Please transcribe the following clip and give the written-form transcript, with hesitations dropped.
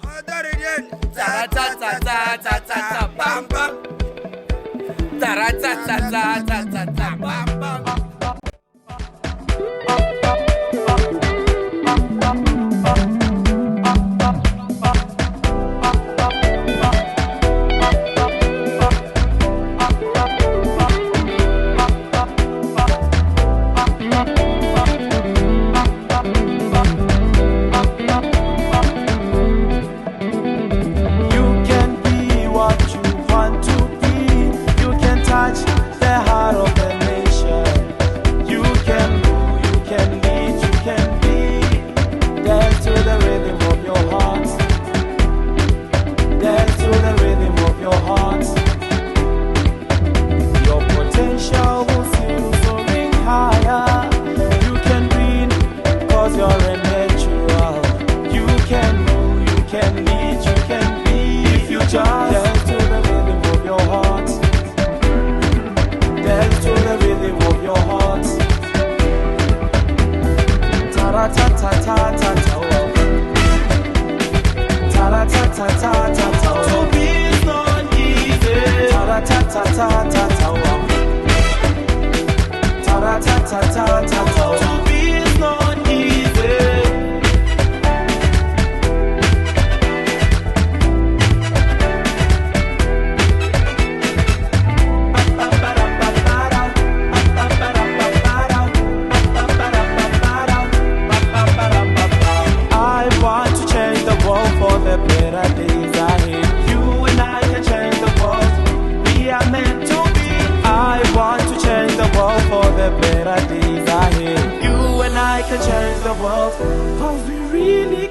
Bam bam. Bam bam. Dance to the rhythm of your heart. Dance to the rhythm of your heart. Ta-ra-ta-ta-ta-ta-ta. Ta-ra-ta-ta-ta-ta-ta. To be is not easy. Ta-ra-ta-ta-ta-ta-ta. Ta-ra-ta-ta-ta-ta-ta. To be is not easy. Better days ahead. You and I can change the world. We are meant to be. I want to change the world for the better days ahead. You and I can change the world, 'cause we really